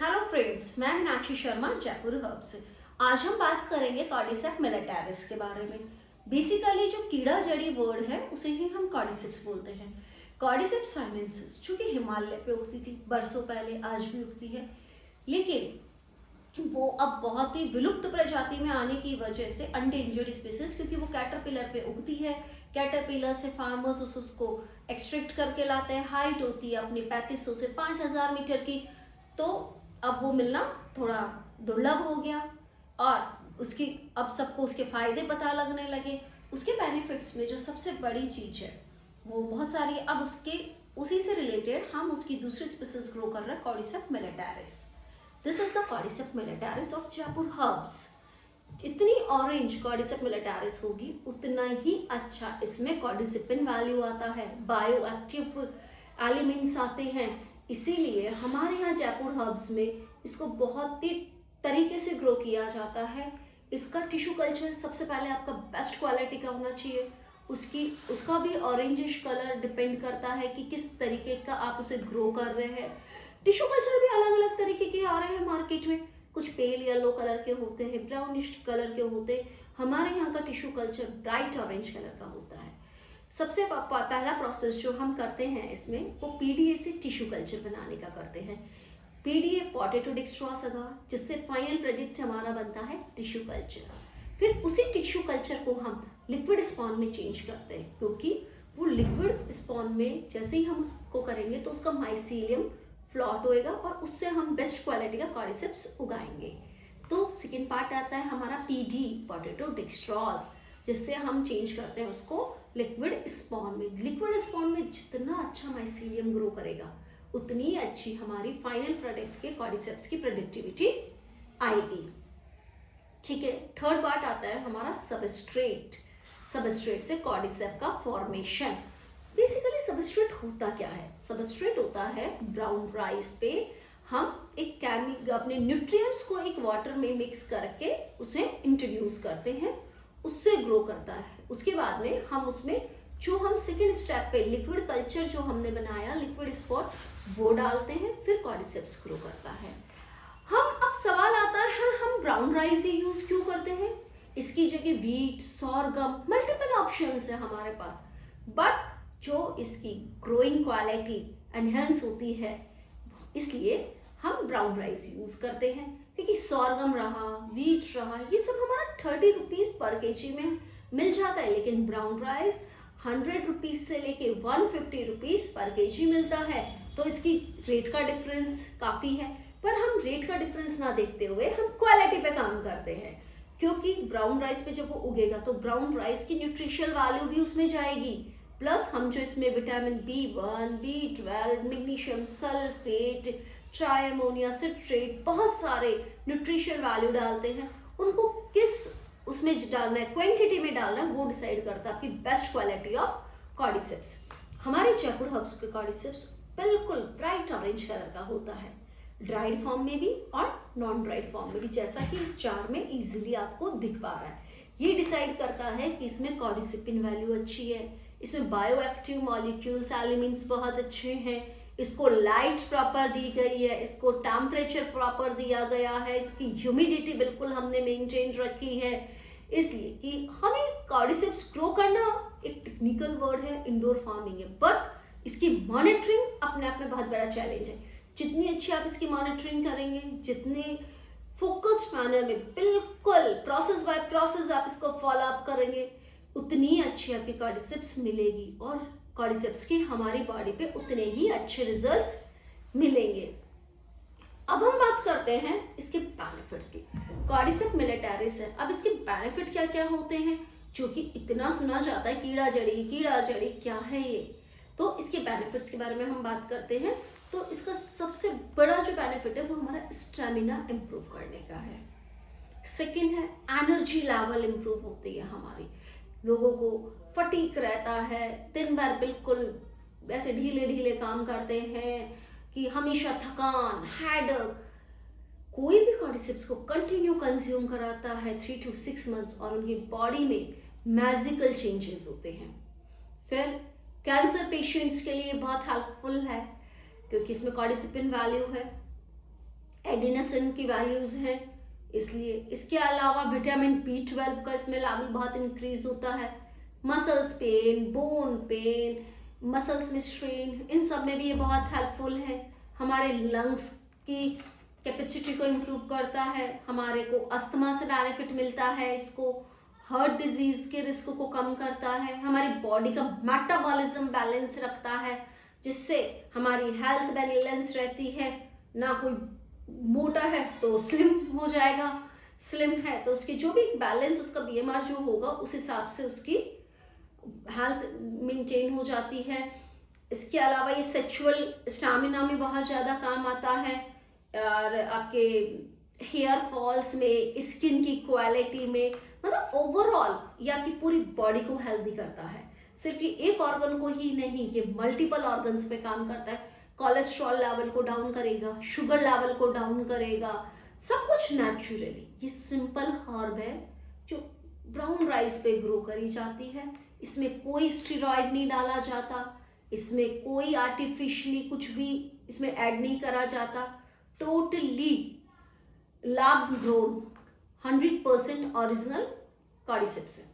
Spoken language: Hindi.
हेलो फ्रेंड्स, मैं मीनाक्षी शर्मा जयपुर हब से। आज हम बात करेंगे कॉर्डिसेप्स मिलिटैरिस के बारे में। बेसिकली जो कीड़ा जड़ी वर्ड है उसे ही हम कॉर्डिसेप्स बोलते हैं। कॉर्डिसेप्स साइनेंसिस जो कि हिमालय पे उगती थी बरसों पहले, आज भी उगती है, लेकिन वो अब बहुत ही विलुप्त प्रजाति में आने की वजह से अनडेंजर्ड स्पीसीज, क्योंकि वो कैटरपिलर पे उगती है। कैटरपिलर से फार्मर्स उसको एक्सट्रैक्ट करके लाते हैं। हाइट होती है अपनी 3500 से 5000 मीटर की। तो अब वो मिलना थोड़ा दुर्लभ हो गया और उसकी अब सबको उसके फायदे पता लगने लगे। उसके बेनिफिट्स में जो सबसे बड़ी चीज है वो बहुत सारी है। अब उसके उसी से रिलेटेड हम उसकी दूसरी स्पीसीज ग्रो कर रहे हैं, cordyceps militaris. This is the cordyceps militaris of Jaipur herbs. इतनी ऑरेंज कॉर्डिसेप्स मिलिटैरिस होगी उतना ही अच्छा इसमें कॉर्डिसेपिन वैल्यू आता है, बायो एक्टिव एलिमेंट्स आते हैं। इसीलिए हमारे यहाँ जयपुर हर्ब्स में इसको बहुत ही तरीके से ग्रो किया जाता है। इसका टिश्यू कल्चर सबसे पहले आपका बेस्ट क्वालिटी का होना चाहिए। उसका भी ऑरेंजिश कलर डिपेंड करता है कि किस तरीके का आप उसे ग्रो कर रहे हैं। टिश्यू कल्चर भी अलग अलग तरीके के आ रहे हैं मार्केट में। कुछ पेल येलो कलर के होते हैं, ब्राउनिश कलर के होते हैं। हमारे यहाँ का tissue culture bright orange colour का होता है। सबसे पहला प्रोसेस जो हम करते हैं इसमें वो पीडीए से टिश्यू कल्चर बनाने का करते हैं। पीडीए पोटैटो डेक्स्ट्रोस अगार, जिससे फाइनल प्रोडक्ट हमारा बनता है टिश्यू कल्चर। फिर उसी टिश्यू कल्चर को हम लिक्विड स्पॉन में चेंज करते हैं, क्योंकि वो लिक्विड स्पॉन में जैसे ही हम उसको करेंगे तो उसका माइसीलियम फ्लॉट होएगा और उससे हम बेस्ट क्वालिटी का कॉर्डिसेप्स उगाएंगे। तो सेकेंड पार्ट आता है हमारा पीडी पोटैटो डेक्स्ट्रोस, जिससे हम चेंज करते हैं उसको लिक्विड स्पॉन में। लिक्विड स्पॉन में जितना अच्छा माइसीलियम ग्रो करेगा उतनी अच्छी हमारी फाइनल प्रोडक्ट के कॉर्डिसेप्स की प्रोडक्टिविटी आएगी। ठीक है, थर्ड पार्ट आता है हमारा सबस्ट्रेट। सबस्ट्रेट से कॉर्डिसेप का फॉर्मेशन। बेसिकली सबस्ट्रेट होता क्या है? सबस्ट्रेट होता है ब्राउन राइस पे हम एक अपने न्यूट्रिएंट्स को एक वाटर में मिक्स करके उसे इंट्रोड्यूस करते हैं, उससे ग्रो करता है। उसके बाद में हम उसमें जो हम सेकेंड स्टेप पे लिक्विड कल्चर जो हमने बनाया, लिक्विड स्पॉट, वो डालते हैं, फिर कॉर्डिसेप्स ग्रो करता है। अब सवाल आता है हम ब्राउन राइस ही यूज क्यों करते हैं? इसकी जगह वीट, सोरगम, मल्टीपल ऑप्शंस है हमारे पास, बट जो इसकी ग्रोइंग क्वालिटी एनहेंस होती है इसलिए हम ब्राउन राइस यूज करते हैं। क्योंकि सोरगम रहा, वीट रहा, ये सब हमारा 30 रुपीज पर केजी में मिल जाता है, लेकिन ब्राउन राइस 100 रुपीज से लेके 150 रुपीज पर केजी मिलता है। तो इसकी रेट का डिफरेंस काफ़ी है, पर हम रेट का डिफरेंस ना देखते हुए हम क्वालिटी पे काम करते हैं। क्योंकि ब्राउन राइस पे जब वो उगेगा तो ब्राउन राइस की न्यूट्रिशनल वैल्यू भी उसमें जाएगी, प्लस हम जो इसमें vitamin B1, B12, magnesium sulphate, try ammonia citrate, बहुत सारे न्यूट्रिशनल वैल्यू डालते हैं। उनको किस उसमें डालना है, क्वांटिटी में डालना है, वो डिसाइड करता है आपकी बेस्ट क्वालिटी ऑफ कॉर्डिसेप्स। हमारे जयपुर हर्ब्स के कॉर्डिसेप्स बिल्कुल ब्राइट ऑरेंज कलर का होता है, ड्राइड फॉर्म में भी और नॉन ड्राइड फॉर्म में भी, जैसा कि इस जार में इजीली आपको दिख पा रहा है। ये डिसाइड करता है कि इसमें कॉर्डिसेपिन वैल्यू अच्छी है, इसमें बायो एक्टिव मॉलिक्यूल्स एलिमेंट्स बहुत अच्छे हैं, इसको लाइट प्रॉपर दी गई है, इसको टेम्परेचर प्रॉपर दिया गया है, इसकी ह्यूमिडिटी बिल्कुल हमने मेंटेन रखी है। इसलिए कि हमें कॉर्डिसेप्स ग्रो करना एक टेक्निकल वर्ड है, इंडोर फार्मिंग है, बट इसकी मॉनिटरिंग अपने आप में बहुत बड़ा चैलेंज है। जितनी अच्छी आप इसकी मॉनिटरिंग करेंगे, जितने फोकस्ड मैनर में बिल्कुल प्रोसेस बाय प्रोसेस आप इसको फॉलो अप करेंगे, उतनी अच्छी आपकी कॉर्डिसेप्स मिलेगी और कॉर्डिसेप्स की हमारी बॉडी पे उतने ही अच्छे रिजल्ट्स मिलेंगे। अब हम बात करते हैं इसके बेनिफिट्स की। कॉर्डिसेप्स मिलिटैरिस है, अब इसके बेनिफिट क्या क्या होते हैं, जो कि इतना सुना जाता है कीड़ा जड़ी क्या है ये। तो इसके बेनिफिट्स के बारे में हम बात करते हैं। तो इसका सबसे बड़ा जो बेनिफिट है वो हमारा स्टेमिना इंप्रूव करने का है। सेकेंड है एनर्जी लेवल इंप्रूव होती है हमारी। लोगों को फटीक रहता है, दिन भर बिल्कुल ऐसे ढीले ढीले काम करते हैं कि हमेशा थकान, हेडेक। कोई भी कॉर्डिसेप्स को कंटिन्यू कंज्यूम कराता है 3 to 6 मंथ्स और उनकी बॉडी में मैजिकल चेंजेस होते हैं। फिर कैंसर पेशेंट्स के लिए बहुत हेल्पफुल है, क्योंकि इसमें कॉर्डिसेपिन वैल्यू है। एडिनोसिन की वैल्यूज हैं, इसलिए। इसके अलावा विटामिन B12 का इसमें लेवल बहुत इंक्रीज होता है। Muscles pain, bone pen, muscles में स्ट्रेन, इन सब में भी ये बहुत हेल्पफुल है। हमारे लंग्स की कैपेसिटी को इम्प्रूव करता है, हमारे को अस्थमा से बेनिफिट मिलता है, इसको हार्ट डिजीज के रिस्क को कम करता है, हमारी बॉडी का मेटाबॉलिज्म बैलेंस रखता है, जिससे हमारी हेल्थ बैलेंस रहती है। ना कोई मोटा है तो स्लिम हो जाएगा, स्लिम है तो उसकी जो भी बैलेंस, उसका BMR जो होगा उस हिसाब से उसकी हेल्थ मेंटेन हो जाती है। इसके अलावा ये सेक्सुअल स्टैमिना में बहुत ज़्यादा काम आता है, और आपके हेयर फॉल्स में, स्किन की क्वालिटी में, मतलब ओवरऑल ये आपकी पूरी बॉडी को हेल्दी करता है। सिर्फ ये एक ऑर्गन को ही नहीं, ये मल्टीपल ऑर्गन्स पे काम करता है। कोलेस्ट्रॉल लेवल को डाउन करेगा, शुगर लेवल को डाउन करेगा, सब कुछ नेचुरली। ये सिंपल हर्ब है जो ब्राउन राइस पे ग्रो करी जाती है। इसमें कोई स्टेरॉइड नहीं डाला जाता, इसमें कोई आर्टिफिशियली कुछ भी इसमें ऐड नहीं करा जाता। Totally lab grown 100% original cordyceps है।